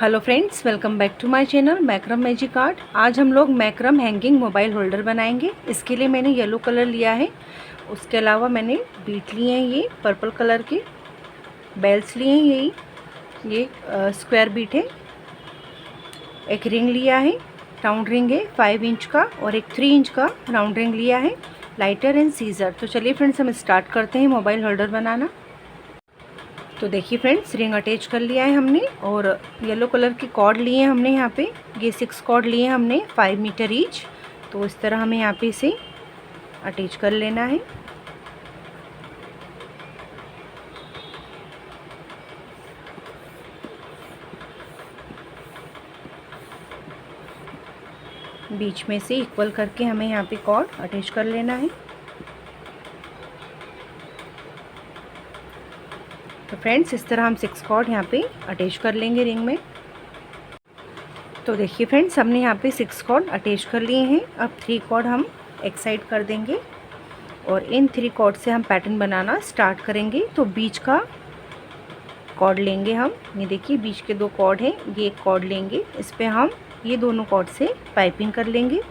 Hello friends, welcome back to my channel macrame magic art. आज हम लोग Markram hanging mobile holder बनाएंगे। इसके लिए मैंने येलो कलर लिया है, उसके अलावा मैंने बीट लिए हैं, ये पर्पल कलर के बेल्स लिए हैं, ये स्क्वायर बीट है। एक रिंग लिया है, राउंड रिंग है 5 इंच का, और एक 3 इंच का राउंड रिंग लिया है, लाइटर एंड सीजर। तो चलिए फ्रेंड्स, हम स्टार्ट करते हैं मोबाइल होल्डर बनाना। तो देखिए फ्रेंड्स, रिंग अटैच कर लिया है हमने, और येलो कलर की कॉर्ड लिए हैं हमने यहाँ पे। ये 6 कॉर्ड लिए हैं हमने 5 मीटर ईच। तो इस तरह हमें यहाँ पे इसे अटैच कर लेना है। बीच में से इक्वल करके हमें यहाँ पे कॉर्ड अटैच कर लेना है। तो फ्रेंड्स, इस तरह हम 6 कॉर्ड यहाँ पे अटैच कर लेंगे रिंग में। तो देखिए फ्रेंड्स, हमने यहाँ पे 6 कॉर्ड अटैच कर लिए हैं। अब 3 कॉर्ड हम एक साइड कर देंगे, और इन 3 कॉर्ड से हम पैटर्न बनाना स्टार्ट करेंगे। तो बीच का कॉर्ड लेंगे हम, ये देखिए बीच के 2 कॉर्ड हैं, ये एक कॉर्ड लेंगे, इस पे हम ये दोनों कॉर्ड से पाइपिंग कर लेंगे।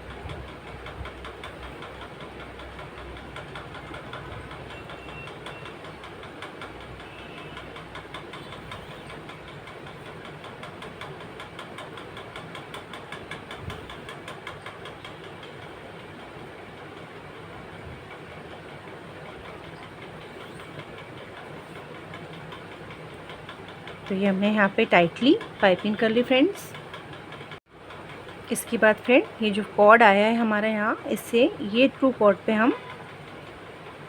तो ये हमने यहाँ पे टाइटली पाइपिंग कर ली फ्रेंड्स। इसके बाद फ्रेंड, ये जो कॉर्ड आया है हमारा यहाँ, इससे ये 2 कॉर्ड पे हम,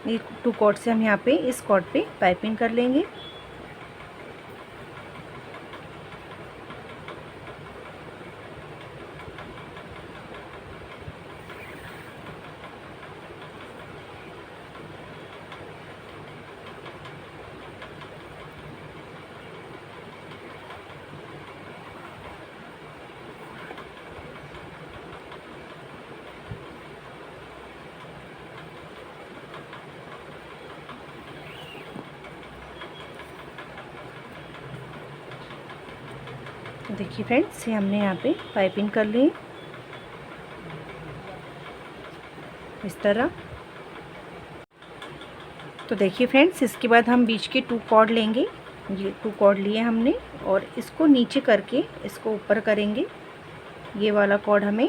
ये 2 कॉर्ड से हम यहाँ पे इस कॉर्ड पे पाइपिंग कर लेंगे। देखिए फ्रेंड्स, ये हमने यहाँ पे पाइपिंग कर ली इस तरह। तो देखिए फ्रेंड्स, इसके बाद हम बीच के 2 कॉर्ड लेंगे, ये 2 कॉर्ड लिए हमने, और इसको नीचे करके इसको ऊपर करेंगे। ये वाला कॉर्ड हमें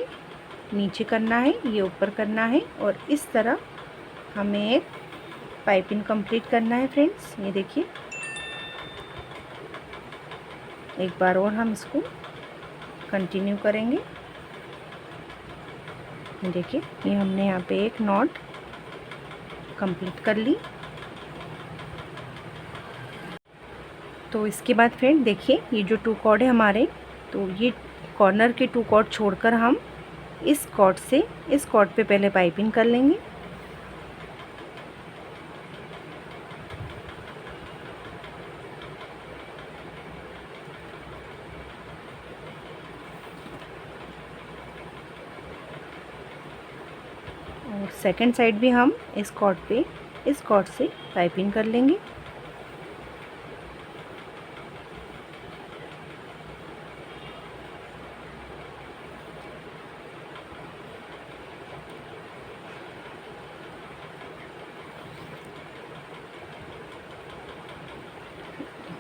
नीचे करना है, ये ऊपर करना है, और इस तरह हमें एक पाइपिंग कंप्लीट करना है फ्रेंड्स। ये देखिए, एक बार और हम इसको कंटिन्यू करेंगे। देखिए, ये हमने यहाँ पे एक नॉट कंप्लीट कर ली। तो इसके बाद फ्रेंड देखिए, ये जो 2 कॉर्ड है हमारे, तो ये कॉर्नर के 2 कॉर्ड छोड़कर हम इस कॉर्ड से इस कॉर्ड पे पहले पाइपिंग कर लेंगे। और सेकंड साइड भी हम इस कॉर्ड पे इस कॉर्ड से पाइपिंग कर लेंगे।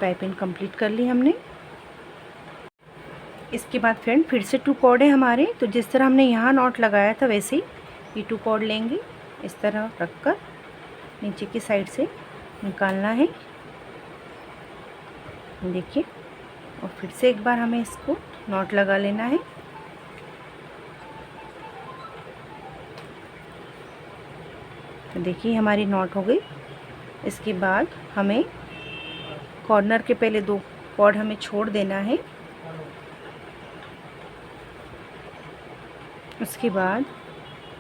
पाइपिंग कंप्लीट कर ली हमने। इसके बाद फ्रेंड फिर से 2 कॉर्ड है हमारे, तो जिस तरह हमने यहाँ नॉट लगाया था वैसे ही ये 2 कॉर्ड लेंगे, इस तरह रखकर नीचे की साइड से निकालना है। देखिए, और फिर से एक बार हमें इसको नॉट लगा लेना है। तो देखिए, हमारी नॉट हो गई। इसके बाद हमें कॉर्नर के पहले 2 कॉर्ड हमें छोड़ देना है। उसके बाद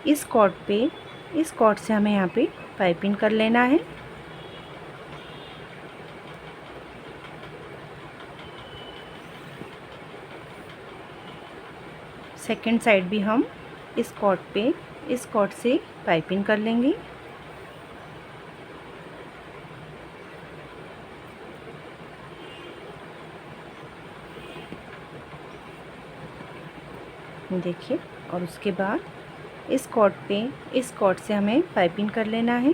इस कॉर्ड से हमें यहाँ पे पाइपिंग कर लेना है। सेकंड साइड भी हम इस कॉर्ड से पाइपिंग कर लेंगे। देखिए, और उसके बाद इस कॉर्ड पे, इस कॉर्ड से हमें पाइपिंग कर लेना है।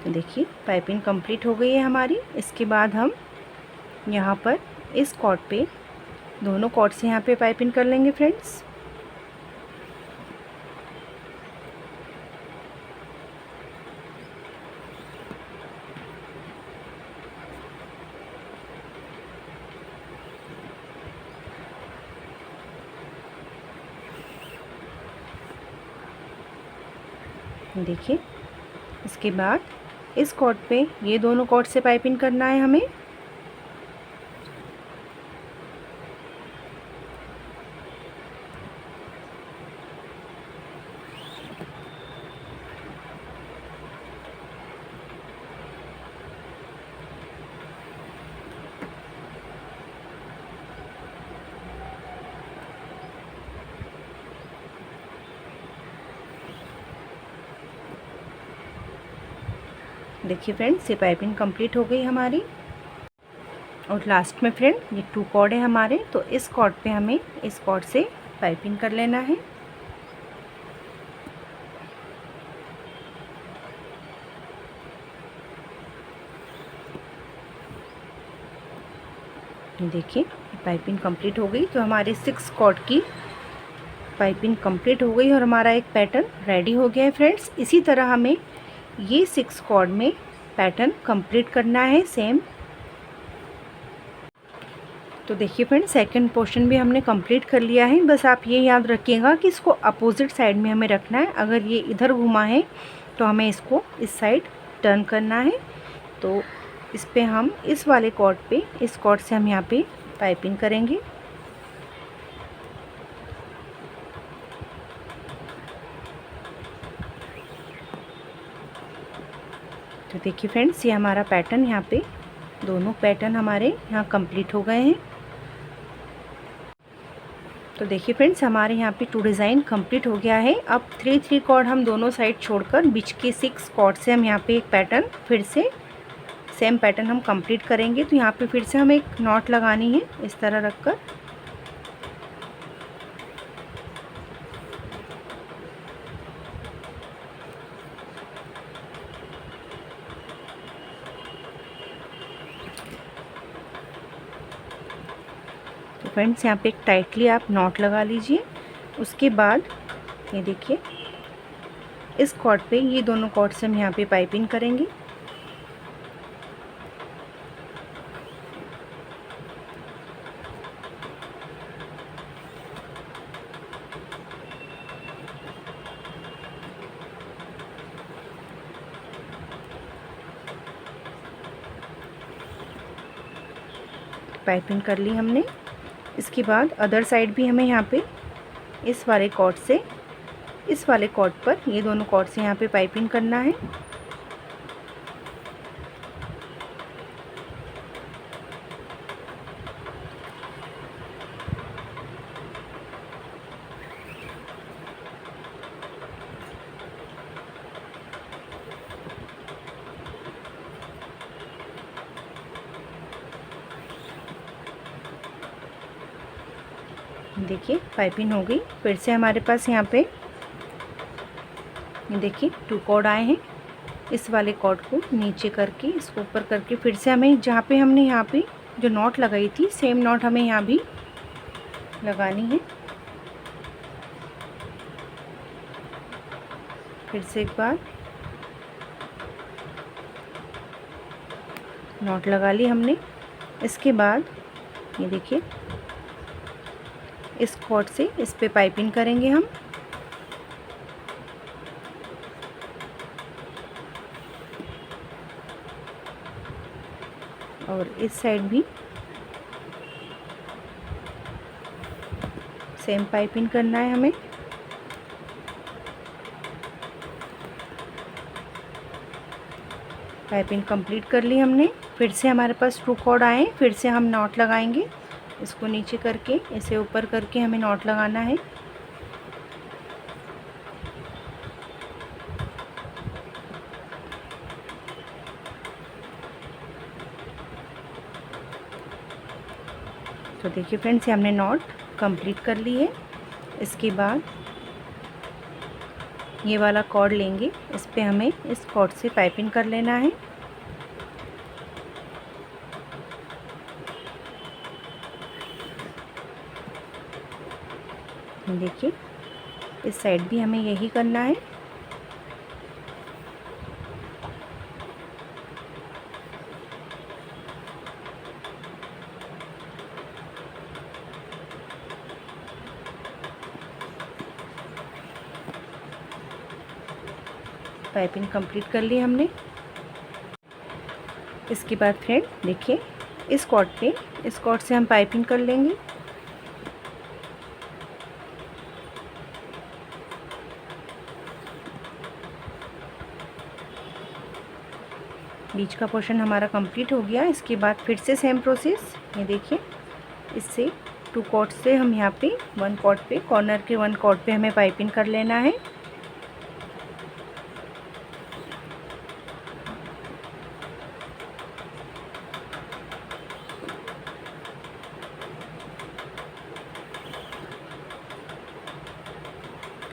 देखिए पाइपिंग कंप्लीट हो गई है हमारी। इसके बाद हम यहाँ पर इस कॉर्ड पे, दोनों कॉर्ड से यहाँ पे पाइपिंग कर लेंगे फ्रेंड्स। देखिए, इसके बाद इस कॉर्ड पे, ये दोनों कॉर्ड से पाइपिंग करना है हमें। देखिए फ्रेंड्स, ये पाइपिंग कंप्लीट हो गई हमारी। और लास्ट में फ्रेंड, ये 2 कॉर्ड है हमारे, तो इस कॉर्ड पे हमें इस कॉर्ड से पाइपिंग कर लेना है। देखिए पाइपिंग कंप्लीट हो गई। तो हमारे 6 कॉर्ड की पाइपिंग कंप्लीट हो गई और हमारा एक पैटर्न रेडी हो गया है फ्रेंड्स। इसी तरह हमें ये 6 कॉर्ड में पैटर्न कंप्लीट करना है सेम। तो देखिए फ्रेंड्स, सेकंड पोर्शन भी हमने कंप्लीट कर लिया है। बस आप ये याद रखिएगा कि इसको अपोजिट साइड में हमें रखना है। अगर ये इधर घुमा है तो हमें इसको इस साइड टर्न करना है। तो इस पे हम इस वाले कॉर्ड पे, इस कॉर्ड से हम यहाँ पे पाइपिंग करेंगे। तो देखिए फ्रेंड्स, ये हमारा पैटर्न, यहाँ पे दोनों पैटर्न हमारे यहाँ कंप्लीट हो गए हैं। तो देखिए फ्रेंड्स, हमारे यहाँ पे 2 डिज़ाइन कंप्लीट हो गया है। अब 3 कॉर्ड हम दोनों साइड छोड़कर बीच के 6 कॉर्ड से हम यहाँ पे एक पैटर्न, फिर से सेम पैटर्न हम कंप्लीट करेंगे। तो यहाँ पे फिर से हमें एक नॉट लगानी है इस तरह रखकर। तो फ्रेंड्स, यहाँ पे एक टाइटली आप नॉट लगा लीजिए। उसके बाद ये देखिए, इस कॉर्ड पे, ये दोनों कॉर्ड से हम यहाँ पे पाइपिंग करेंगे। पाइपिंग कर ली हमने। इसके बाद अदर साइड भी हमें यहाँ पे इस वाले कॉर्ड से, इस वाले कॉर्ड पर, ये दोनों कॉर्ड से यहाँ पे पाइपिंग करना है। देखिए पाइपिंग हो गई। फिर से हमारे पास यहाँ पे ये देखिए 2 कॉर्ड आए हैं। इस वाले कॉर्ड को नीचे करके, इसको ऊपर करके, फिर से हमें जहाँ पे हमने यहाँ पे जो नॉट लगाई थी, सेम नॉट हमें यहाँ भी लगानी है। फिर से एक बार नॉट लगा ली हमने। इसके बाद ये देखिए, इस कॉर्ड से इस पे पाइपिंग करेंगे हम। और इस साइड भी सेम पाइपिंग करना है हमें। पाइपिंग कंप्लीट कर ली हमने। फिर से हमारे पास 2 कॉर्ड आए, फिर से हम नॉट लगाएंगे। इसको नीचे करके, इसे ऊपर करके हमें नॉट लगाना है। तो देखिए फ्रेंड्स, ये हमने नॉट कंप्लीट कर ली है। इसके बाद ये वाला कॉर्ड लेंगे, इस पे हमें इस कॉर्ड से पाइपिंग कर लेना है। देखिए इस साइड भी हमें यही करना है। पाइपिंग कंप्लीट कर ली हमने। इसके बाद फ्रेंड देखिए इस कॉर्ड से हम पाइपिंग कर लेंगे। बीच का पोर्शन हमारा कंप्लीट हो गया। इसके बाद फिर से सेम प्रोसेस, ये देखिए इससे 2 कॉर्ड से हम यहाँ पे 1 कॉर्ड पे, कॉर्नर के 1 कॉर्ड पे हमें पाइपिंग कर लेना है।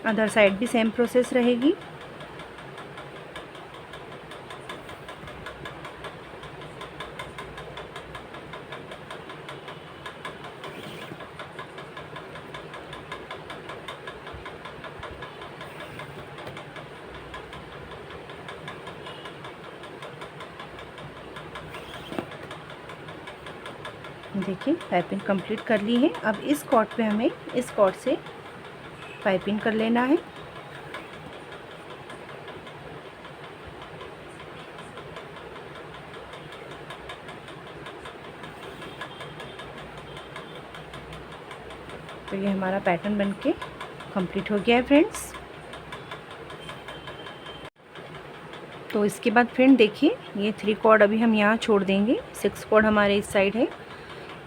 अदर साइड भी सेम प्रोसेस रहेगी। देखिए पाइपिंग कंप्लीट कर ली है। अब इस कॉर्ड पे हमें इस कॉर्ड से पाइपिंग कर लेना है। तो ये हमारा पैटर्न बनके कंप्लीट हो गया है फ्रेंड्स। तो इसके बाद फ्रेंड देखिए ये 3 कॉर्ड अभी हम यहाँ छोड़ देंगे। 6 कॉर्ड हमारे इस साइड है,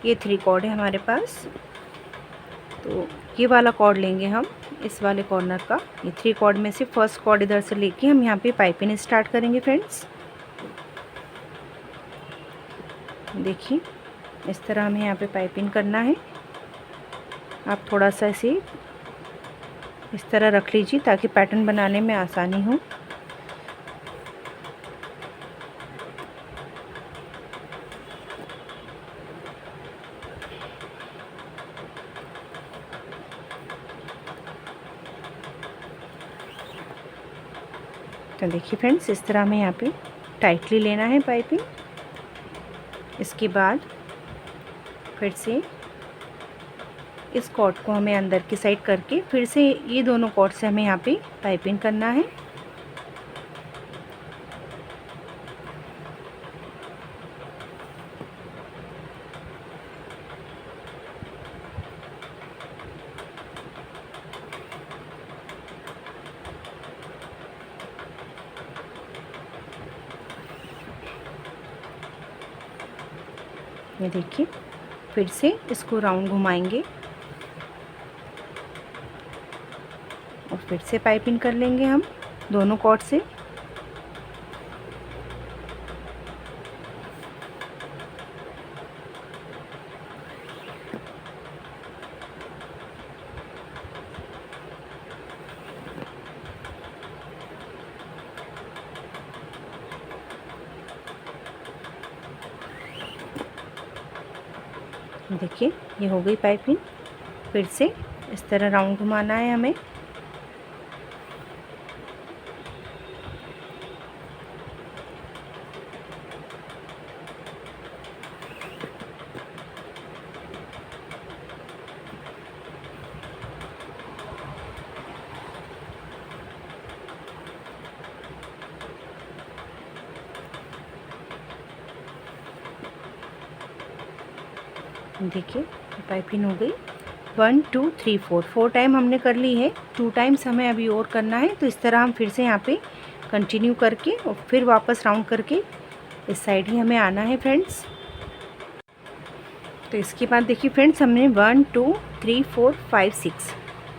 ये 3 कॉर्ड है हमारे पास। तो ये वाला कॉर्ड लेंगे हम इस वाले कॉर्नर का। ये 3 कॉर्ड में से फर्स्ट कॉर्ड इधर से लेके हम यहाँ पे पाइपिंग स्टार्ट करेंगे फ्रेंड्स। देखिए इस तरह हमें यहाँ पे पाइपिंग करना है। आप थोड़ा सा इसे इस तरह रख लीजिए ताकि पैटर्न बनाने में आसानी हो। तो देखिए फ्रेंड्स इस तरह हमें यहाँ पे टाइटली लेना है पाइपिंग। इसके बाद फिर से इस कॉर्ड को हमें अंदर की साइड करके फिर से ये दोनों कॉर्ड से हमें यहाँ पे पाइपिंग करना है। ये देखिए फिर से इसको राउंड घुमाएंगे और फिर से पाइपिंग कर लेंगे हम दोनों कॉर्ड से। देखिए ये हो गई पाइपिंग। फिर से इस तरह राउंड घुमाना है हमें। देखिए पाइपिंग हो गई। 1 2 3 4 टाइम हमने कर ली है। 2 टाइम्स हमें अभी और करना है। तो इस तरह हम फिर से यहाँ पे कंटिन्यू करके और फिर वापस राउंड करके इस साइड ही हमें आना है फ्रेंड्स। तो इसके बाद देखिए फ्रेंड्स हमने 1 2 3 4 5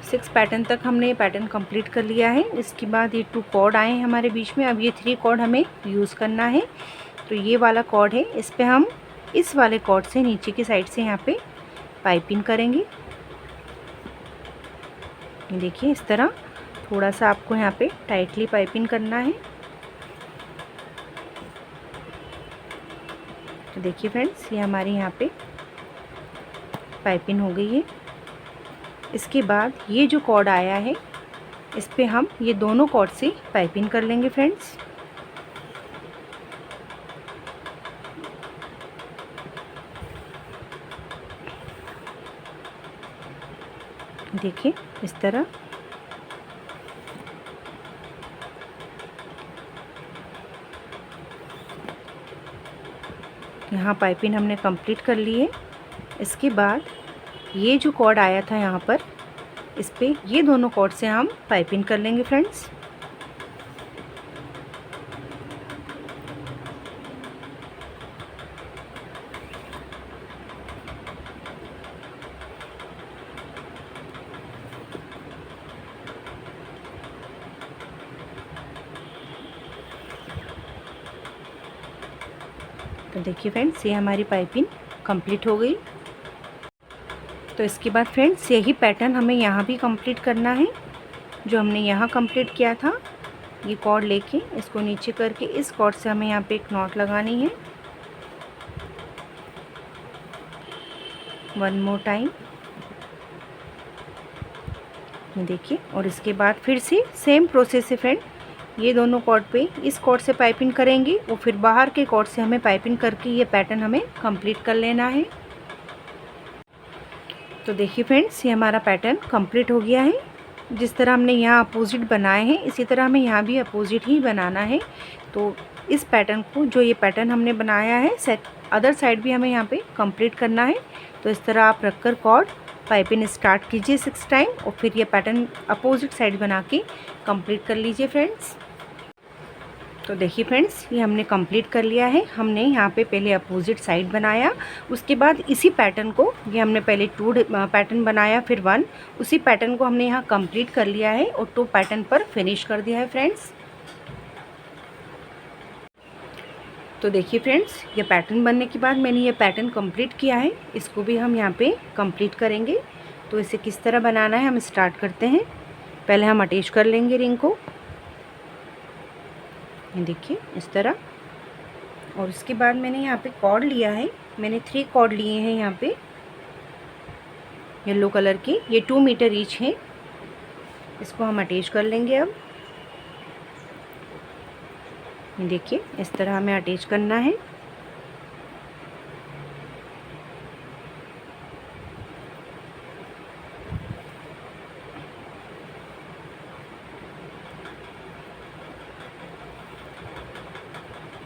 6 पैटर्न तक हमने पैटर्न कंप्लीट कर लिया है। इसके बाद ये 2 कॉर्ड आए हैं हमारे बीच में। अब ये 3 कॉर्ड हमें यूज़ करना है। तो ये वाला कॉर्ड है, इस पे हम इस वाले कॉर्ड से नीचे की साइड से यहाँ पे पाइपिंग करेंगे। देखिए इस तरह थोड़ा सा आपको यहाँ पे टाइटली पाइपिंग करना है। तो देखिए फ्रेंड्स, ये हमारे यहाँ पे पाइपिंग हो गई है। इसके बाद ये जो कॉर्ड आया है इस पे हम ये दोनों कॉर्ड से पाइपिंग कर लेंगे फ्रेंड्स। देखिए इस तरह। यहाँ पाइपिंग हमने कंप्लीट कर ली है। इसके बाद ये जो कॉर्ड आया था यहाँ पर, इस पे ये दोनों कॉर्ड से हम पाइपिंग कर लेंगे फ्रेंड्स। तो देखिए फ्रेंड्स, ये हमारी पाइपिंग कंप्लीट हो गई। तो इसके बाद फ्रेंड्स यही पैटर्न हमें यहाँ भी कंप्लीट करना है। जो हमने यहाँ कंप्लीट किया था, ये कॉर्ड लेके इसको नीचे करके इस कॉर्ड से हमें यहाँ पे एक नॉट लगानी है। वन मोर टाइम, देखिए। और इसके बाद फिर से सेम प्रोसेस है फ्रेंड, ये दोनों कॉर्ड पे इस कॉर्ड से पाइपिंग करेंगे और फिर बाहर के कॉर्ड से हमें पाइपिंग करके ये पैटर्न हमें कंप्लीट कर लेना है। तो देखिए फ्रेंड्स, ये हमारा पैटर्न कंप्लीट हो गया है। जिस तरह हमने यहाँ अपोजिट बनाए हैं इसी तरह हमें यहाँ भी अपोजिट ही बनाना है। तो इस पैटर्न को, जो ये पैटर्न हमने बनाया है, अदर साइड भी हमें यहाँ पे कंप्लीट करना है। तो इस तरह आप रखकर कॉर्ड पाइपिंग स्टार्ट कीजिए 6 टाइम और फिर ये पैटर्न अपोजिट साइड बना के कंप्लीट कर लीजिए फ्रेंड्स। तो देखिए फ्रेंड्स, ये हमने कंप्लीट कर लिया है। हमने यहाँ पे पहले अपोजिट साइड बनाया, उसके बाद इसी पैटर्न को, ये हमने पहले 2 पैटर्न बनाया फिर 1, उसी पैटर्न को हमने यहाँ कंप्लीट कर लिया है और 2 पैटर्न पर फिनिश कर दिया है फ्रेंड्स। तो देखिए फ्रेंड्स, ये पैटर्न बनने के बाद मैंने ये पैटर्न कंप्लीट किया है, इसको भी हम यहाँ पे कंप्लीट करेंगे। तो इसे किस तरह बनाना है हम स्टार्ट करते हैं। पहले हम अटैच कर लेंगे रिंग को, देखिए इस तरह। और इसके बाद मैंने यहाँ पे कॉर्ड लिया है, मैंने 3 कॉर्ड लिए हैं यहाँ पे येलो कलर के, ये 2 मीटर ईच है। इसको हम अटैच कर लेंगे। अब देखिए इस तरह हमें अटैच करना है।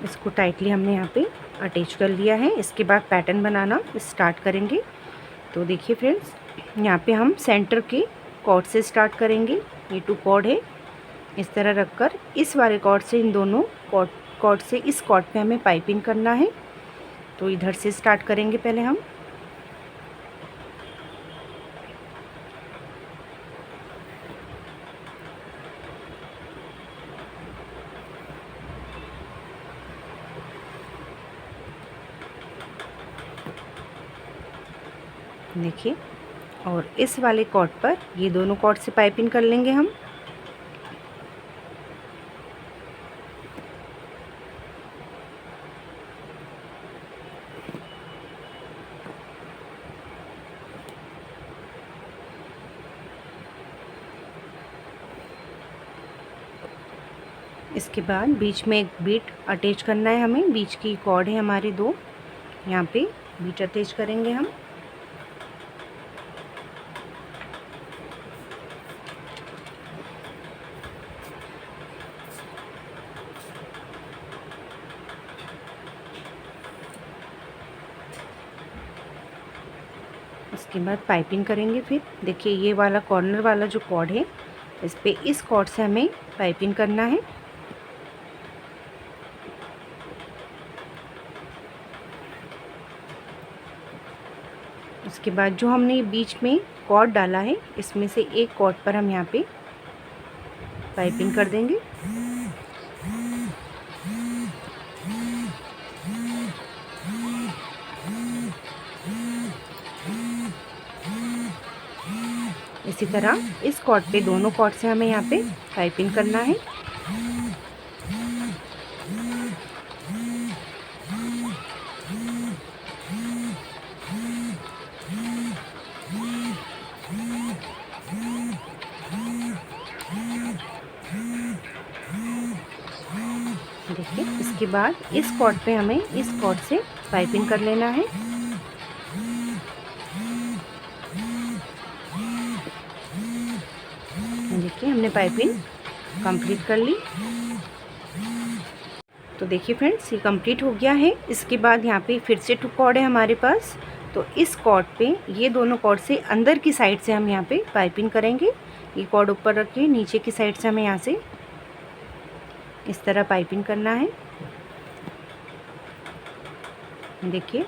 इसको टाइटली हमने यहाँ पे अटैच कर लिया है। इसके बाद पैटर्न बनाना स्टार्ट करेंगे। तो देखिए फ्रेंड्स, यहाँ पे हम सेंटर के कॉर्ड से स्टार्ट करेंगे। ये 2 कॉर्ड है, इस तरह रखकर इस वाले कॉर्ड से इन दोनों कॉर्ड से इस कॉर्ड पे हमें पाइपिंग करना है। तो इधर से स्टार्ट करेंगे पहले हम। देखिए, और इस वाले कॉर्ड पर ये दोनों कॉर्ड से पाइपिंग कर लेंगे हम। इसके बाद बीच में एक बीट अटैच करना है हमें। बीच की कॉर्ड है हमारी 2, यहाँ पे बीट अटैच करेंगे हम। इसके बाद पाइपिंग करेंगे। फिर देखिए, ये वाला कॉर्नर वाला जो कॉर्ड है इस पे इस कॉर्ड से हमें पाइपिंग करना है। उसके बाद जो हमने बीच में कॉर्ड डाला है इसमें से एक कॉर्ड पर हम यहाँ पे पाइपिंग कर देंगे। इसी तरह इस कॉर्ड पे दोनों कॉर्ड से हमें यहाँ पे पाइपिंग करना है। देखिए, इसके बाद इस कॉर्ड पे हमें इस कॉर्ड से पाइपिंग कर लेना है। देखिए, हमने पाइपिंग कंप्लीट कर ली। तो देखिए फ्रेंड्स, ये कंप्लीट हो गया है। इसके बाद यहाँ पे फिर से 2 कॉर्ड है हमारे पास। तो इस कॉर्ड पे ये दोनों कॉर्ड से अंदर की साइड से हम यहाँ पे पाइपिंग करेंगे। ये कॉर्ड ऊपर रखिए, नीचे की साइड से हमें यहाँ से इस तरह पाइपिंग करना है। देखिए,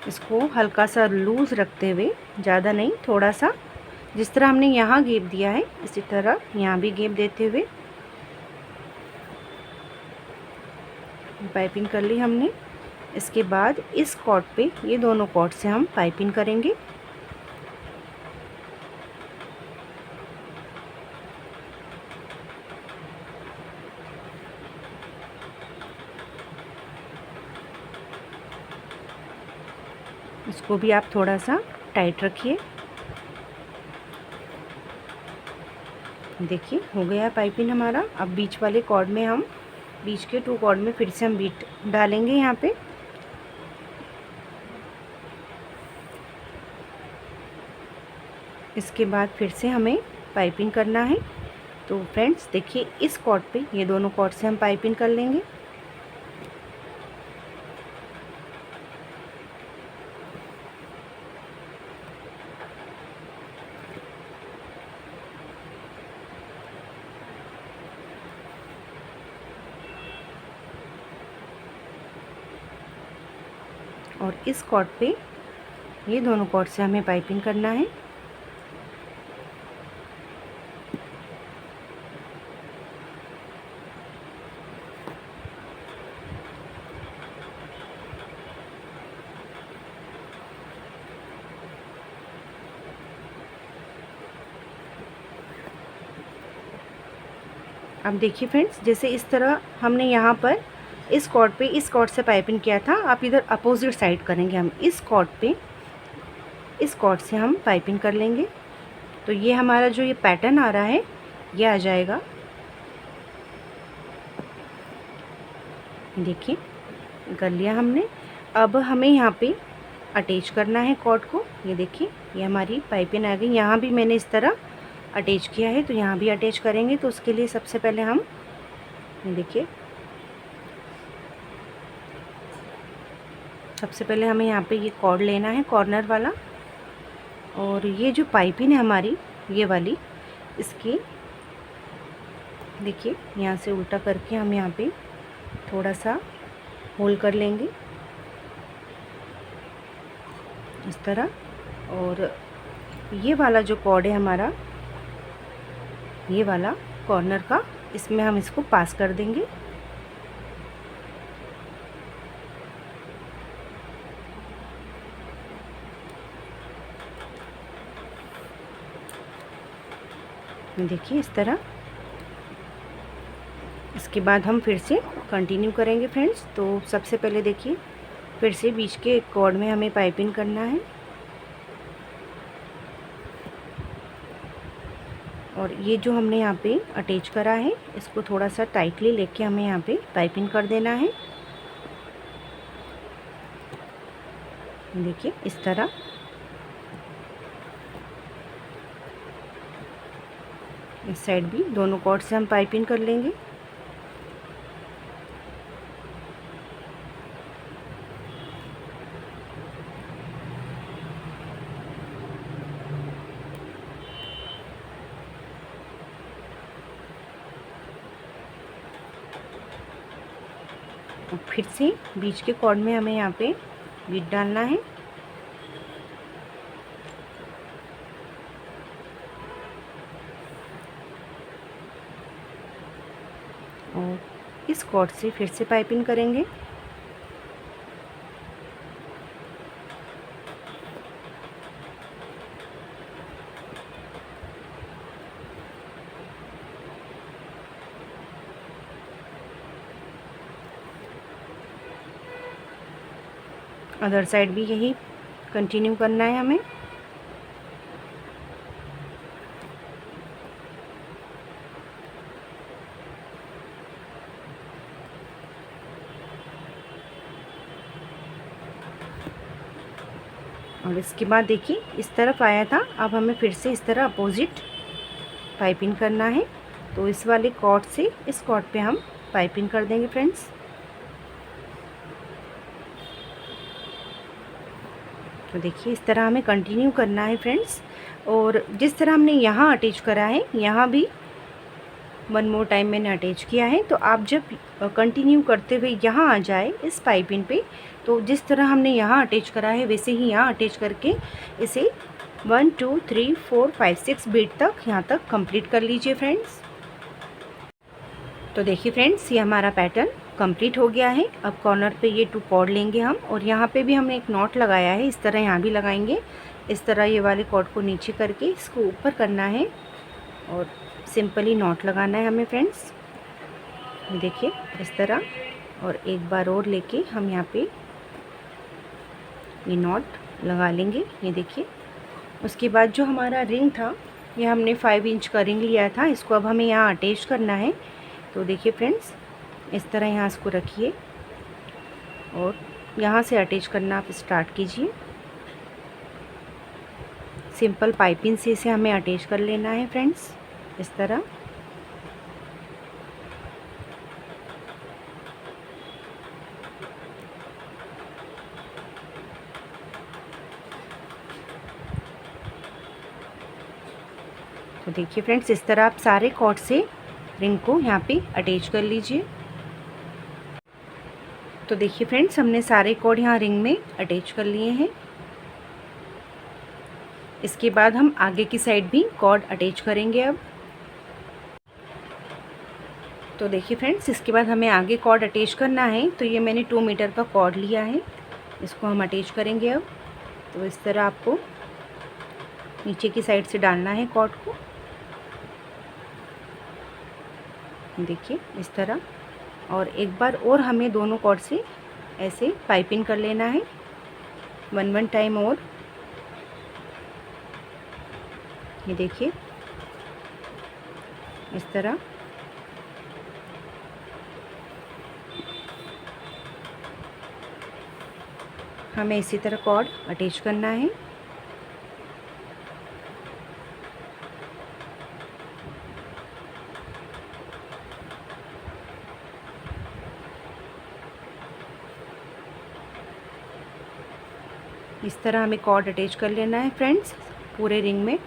इसको हल्का सा लूज़ रखते हुए, ज़्यादा नहीं, थोड़ा सा, जिस तरह हमने यहाँ गैप दिया है इसी तरह यहाँ भी गैप देते हुए पाइपिंग कर ली हमने। इसके बाद इस कॉर्ड पे ये दोनों कॉर्ड से हम पाइपिंग करेंगे। इसको भी आप थोड़ा सा टाइट रखिए। देखिए, हो गया पाइपिंग हमारा। अब बीच वाले कॉर्ड में हम, बीच के 2 कॉर्ड में फिर से हम बीट डालेंगे यहाँ पे। इसके बाद फिर से हमें पाइपिंग करना है। तो फ्रेंड्स देखिए, इस कॉर्ड पे ये दोनों कॉर्ड से हम पाइपिंग कर लेंगे। और इस कॉर्ड पे ये दोनों कॉर्ड से हमें पाइपिंग करना है। अब देखिए फ्रेंड्स, जैसे इस तरह हमने यहाँ पर इस कॉर्ड पे इस कॉर्ड से पाइपिंग किया था, आप इधर अपोजिट साइड करेंगे। हम इस कॉर्ड पे इस कॉर्ड से हम पाइपिंग कर लेंगे। तो ये हमारा जो ये पैटर्न आ रहा है ये आ जाएगा। देखिए, कर लिया हमने। अब हमें यहाँ पे अटैच करना है कॉर्ड को। ये देखिए, ये हमारी पाइपिंग आ गई। यहाँ भी मैंने इस तरह अटैच किया है, तो यहाँ भी अटैच करेंगे। तो उसके लिए सबसे पहले हम, देखिए, सबसे पहले हमें यहाँ पे ये कॉर्ड लेना है कॉर्नर वाला, और ये जो पाइपिंग है हमारी ये वाली, इसकी देखिए यहाँ से उल्टा करके हम यहाँ पे थोड़ा सा होल कर लेंगे इस तरह। और ये वाला जो कॉर्ड है हमारा, ये वाला कॉर्नर का, इसमें हम इसको पास कर देंगे। देखिए इस तरह। इसके बाद हम फिर से कंटिन्यू करेंगे फ्रेंड्स। तो सबसे पहले देखिए, फिर से बीच के कॉर्ड में हमें पाइपिंग करना है। और ये जो हमने यहाँ पे अटैच करा है, इसको थोड़ा सा टाइटली लेके हमें यहाँ पे पाइपिंग कर देना है। देखिए इस तरह। इस साइड भी दोनों कॉर्ड से हम पाइपिंग कर लेंगे। फिर से बीच के कॉर्ड में हमें यहाँ पे बीट डालना है। और इस कॉर्ड से फिर से पाइपिंग करेंगे। अदर साइड भी यही कंटिन्यू करना है हमें। और इसके बाद देखिए इस तरफ आया था, अब हमें फिर से इस तरह अपोजिट पाइपिंग करना है। तो इस वाले कॉर्ड से इस कॉर्ड पे हम पाइपिंग कर देंगे फ्रेंड्स। तो देखिए इस तरह हमें कंटिन्यू करना है फ्रेंड्स। और जिस तरह हमने यहाँ अटैच करा है यहाँ भी वन मोर टाइम मैंने अटैच किया है। तो आप जब कंटिन्यू करते हुए यहाँ आ जाए इस पाइपिंग पे, तो जिस तरह हमने यहाँ अटैच करा है वैसे ही यहाँ अटैच करके इसे 1 2 3 4 5 6 बीट तक यहाँ तक कंप्लीट कर लीजिए फ्रेंड्स। तो देखिए फ्रेंड्स ये हमारा पैटर्न कंप्लीट हो गया है। अब कॉर्नर पे ये 2 कॉर्ड लेंगे हम, और यहाँ पे भी हमने एक नॉट लगाया है, इस तरह यहाँ भी लगाएंगे। इस तरह ये वाले कॉर्ड को नीचे करके इसको ऊपर करना है और सिंपली नॉट लगाना है हमें फ्रेंड्स। देखिए इस तरह, और एक बार और लेके हम यहाँ पे ये नॉट लगा लेंगे। ये देखिए उसके बाद जो हमारा रिंग था, ये हमने 5 इंच का रिंग लिया था, इसको अब हमें यहाँ अटैच करना है। तो देखिए फ्रेंड्स इस तरह यहाँ इसको रखिए और यहाँ से अटैच करना आप स्टार्ट कीजिए। सिंपल पाइपिंग से इसे हमें अटैच कर लेना है फ्रेंड्स इस तरह। तो देखिए फ्रेंड्स इस तरह आप सारे कॉर्ड से रिंग को यहाँ पे अटैच कर लीजिए। तो देखिए फ्रेंड्स हमने सारे कॉर्ड यहाँ रिंग में अटैच कर लिए हैं। इसके बाद हम आगे की साइड भी कॉर्ड अटैच करेंगे अब। तो देखिए फ्रेंड्स इसके बाद हमें आगे कॉर्ड अटैच करना है। तो ये मैंने 2 मीटर का कॉर्ड लिया है, इसको हम अटैच करेंगे अब। तो इस तरह आपको नीचे की साइड से डालना है कॉर्ड को, देखिए इस तरह। और एक बार और हमें दोनों कॉर्ड से ऐसे पाइपिंग कर लेना है 1 टाइम और। ये देखिए इस तरह। हमें इसी तरह कॉर्ड अटैच करना है। इस तरह हमें कॉर्ड अटैच कर लेना है फ्रेंड्स पूरे रिंग में।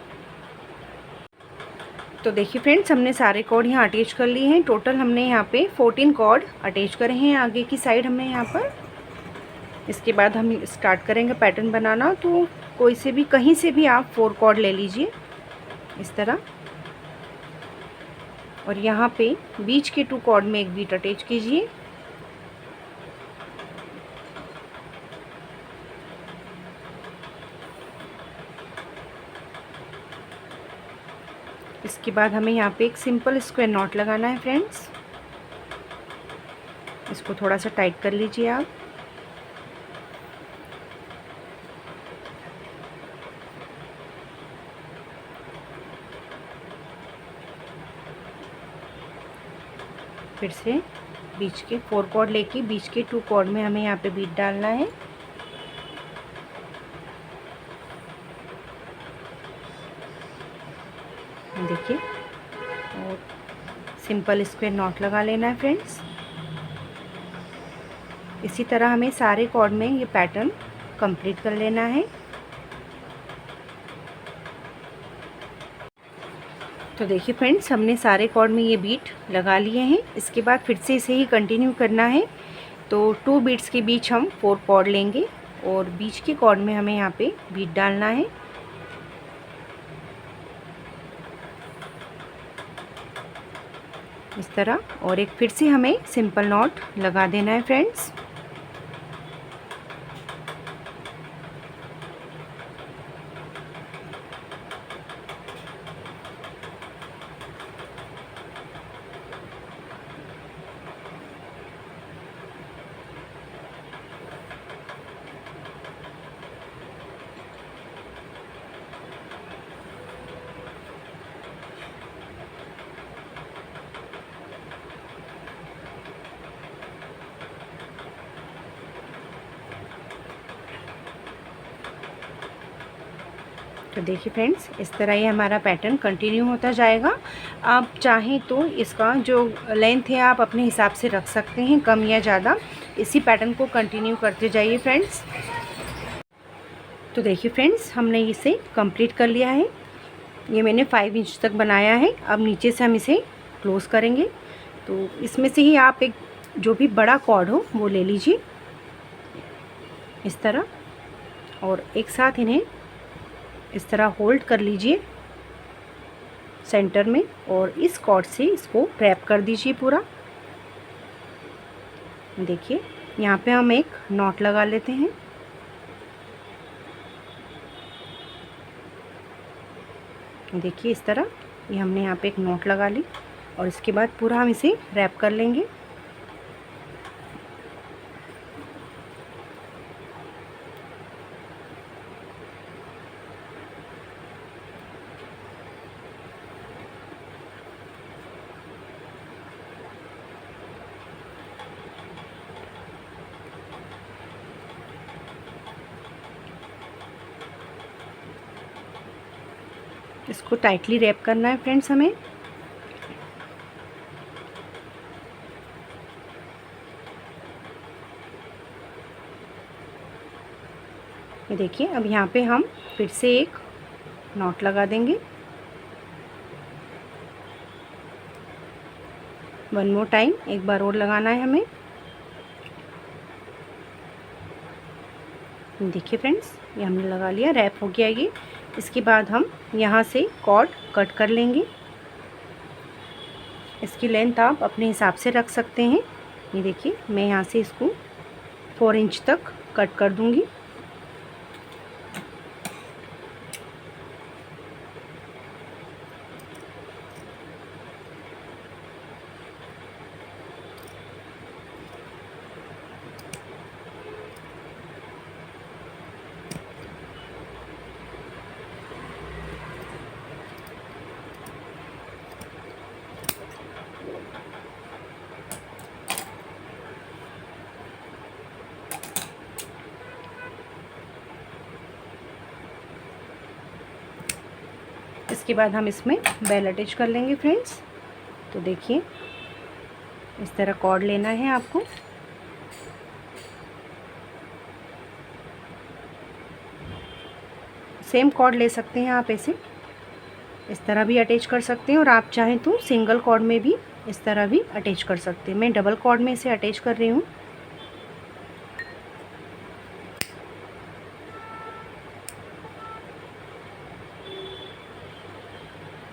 तो देखिए फ्रेंड्स हमने सारे कॉर्ड यहाँ अटैच कर लिए हैं। टोटल हमने यहाँ पे 14 कॉर्ड अटैच करे हैं आगे की साइड हमने यहाँ पर। इसके बाद हम स्टार्ट करेंगे पैटर्न बनाना। तो कोई से भी कहीं से भी आप 4 कॉर्ड ले लीजिए इस तरह, और यहाँ पे बीच के 2 कॉर्ड में एक बीट अटैच कीजिए। इसके बाद हमें यहाँ पे एक सिंपल स्क्वायर नॉट लगाना है फ्रेंड्स। इसको थोड़ा सा टाइट कर लीजिए आप। फिर से बीच के 4 कॉर्ड लेके बीच के 2 कॉर्ड में हमें यहाँ पे बीट डालना है। देखिए और सिंपल स्क्वायर नॉट लगा लेना है फ्रेंड्स। इसी तरह हमें सारे कॉर्ड में ये पैटर्न कंप्लीट कर लेना है। तो देखिए फ्रेंड्स हमने सारे कॉर्ड में ये बीट लगा लिए हैं। इसके बाद फिर से इसे ही कंटिन्यू करना है। तो 2 बीट्स के बीच हम 4 कॉर्ड लेंगे और बीच के कॉर्ड में हमें यहाँ पे बीट डालना है। इस तरह, और एक फिर से हमें सिंपल नॉट लगा देना है फ्रेंड्स। तो देखिए फ्रेंड्स, इस तरह ये हमारा पैटर्न कंटिन्यू होता जाएगा। आप चाहें तो इसका जो लेंथ है आप अपने हिसाब से रख सकते हैं, कम या ज़्यादा। इसी पैटर्न को कंटिन्यू करते जाइए फ्रेंड्स। तो देखिए फ्रेंड्स, हमने इसे कंप्लीट कर लिया है। ये मैंने 5 इंच तक बनाया है। अब नीचे से हम इसे क्लोज़ करेंगे। तो इसमें से ही आप एक जो भी बड़ा कॉर्ड हो वो ले लीजिए इस तरह, और एक साथ इन्हें इस तरह होल्ड कर लीजिए सेंटर में, और इस कॉर्ड से इसको रैप कर दीजिए पूरा। देखिए यहाँ पे हम एक नॉट लगा लेते हैं। देखिए इस तरह ये हमने यहाँ पे एक नॉट लगा ली, और इसके बाद पूरा हम इसे रैप कर लेंगे। इसको टाइटली रैप करना है फ्रेंड्स हमें। ये देखिए, अब यहाँ पे हम फिर से एक नॉट लगा देंगे। वन मोर टाइम, एक बार और लगाना है हमें। देखिए फ्रेंड्स, ये हमने लगा लिया, रैप हो गया ये। इसके बाद हम यहाँ से कॉर्ड कट कर लेंगे। इसकी लेंथ आप अपने हिसाब से रख सकते हैं। ये देखिए, मैं यहाँ से इसको 4 इंच तक कट कर दूँगी। इसके बाद हम इसमें बेल अटैच कर लेंगे फ्रेंड्स। तो देखिए, इस तरह कॉर्ड लेना है आपको। सेम कॉर्ड ले सकते हैं आप, ऐसे इस तरह भी अटैच कर सकते हैं, और आप चाहें तो सिंगल कॉर्ड में भी इस तरह भी अटैच कर सकते हैं। मैं डबल कॉर्ड में इसे अटैच कर रही हूँ।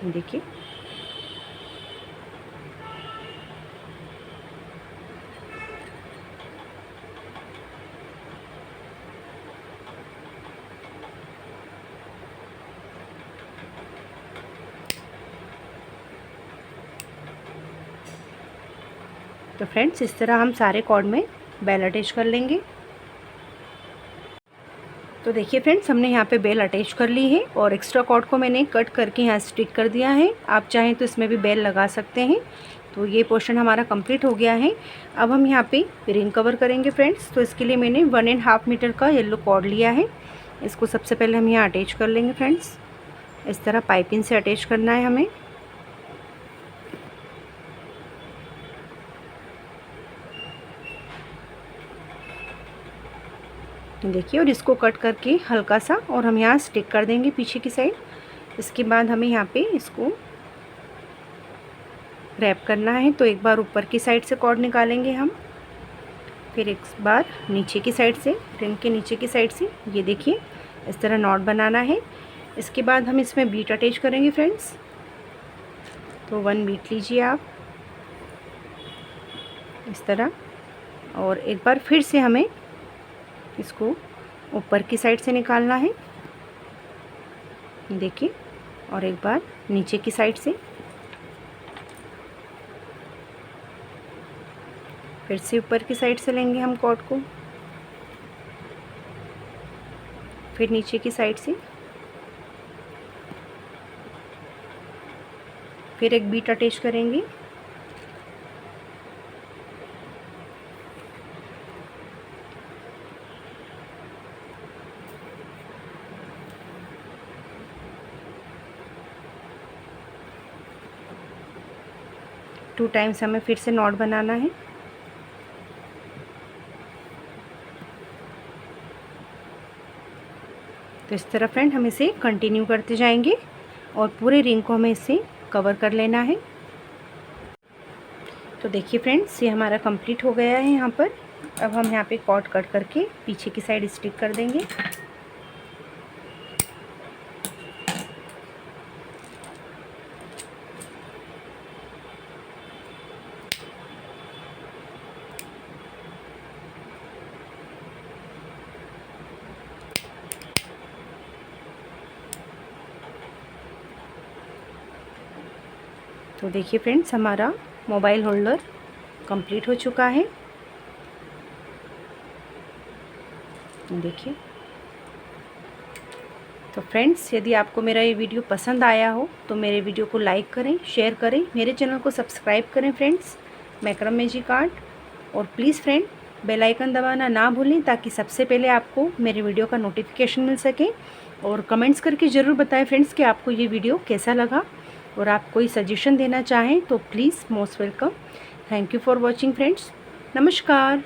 देखिए, तो फ्रेंड्स इस तरह हम सारे कॉर्ड में बेल अटैच कर लेंगे। तो देखिए फ्रेंड्स, हमने यहाँ पे बेल अटैच कर ली है, और एक्स्ट्रा कॉर्ड को मैंने कट करके यहाँ स्टिक कर दिया है। आप चाहें तो इसमें भी बेल लगा सकते हैं। तो ये पोर्शन हमारा कंप्लीट हो गया है। अब हम यहाँ पे रिंग कवर करेंगे फ्रेंड्स। तो इसके लिए मैंने 1.5 मीटर का येलो कॉर्ड लिया है। इसको सबसे पहले हम यहाँ अटैच कर लेंगे फ्रेंड्स। इस तरह पाइपिंग से अटैच करना है हमें। देखिए, और इसको कट करके हल्का सा और हम यहाँ स्टिक कर देंगे पीछे की साइड। इसके बाद हमें यहाँ पे इसको रैप करना है। तो एक बार ऊपर की साइड से कॉर्ड निकालेंगे हम, फिर एक बार नीचे की साइड से, रिंग के नीचे की साइड से। ये देखिए, इस तरह नॉट बनाना है। इसके बाद हम इसमें बीट अटैच करेंगे फ्रेंड्स। तो 1 बीट लीजिए आप इस तरह, और एक बार फिर से हमें इसको ऊपर की साइड से निकालना है। देखिए, और एक बार नीचे की साइड से, फिर से ऊपर की साइड से लेंगे हम कॉर्ड को, फिर नीचे की साइड से, फिर एक बीट अटैच करेंगे। 2 टाइम्स हमें फिर से नॉट बनाना है। तो इस तरह फ्रेंड हम इसे कंटिन्यू करते जाएंगे और पूरे रिंग को हमें इसे कवर कर लेना है। तो देखिए फ्रेंड्स, ये हमारा कंप्लीट हो गया है यहाँ पर। अब हम यहाँ पे कॉर्ड कट करके पीछे की साइड स्टिक कर देंगे। तो देखिए फ्रेंड्स, हमारा मोबाइल होल्डर कंप्लीट हो चुका है। देखिए। तो फ्रेंड्स, यदि आपको मेरा ये वीडियो पसंद आया हो तो मेरे वीडियो को लाइक करें, शेयर करें, मेरे चैनल को सब्सक्राइब करें फ्रेंड्स, मैक्रम मैजिक आर्ट। और प्लीज़ फ्रेंड, बेल आइकन दबाना ना भूलें ताकि सबसे पहले आपको मेरे वीडियो का नोटिफिकेशन मिल सके। और कमेंट्स करके ज़रूर बताएं फ्रेंड्स कि आपको ये वीडियो कैसा लगा। और आप कोई सजेशन देना चाहें तो please most welcome. Thank you for watching friends. नमस्कार।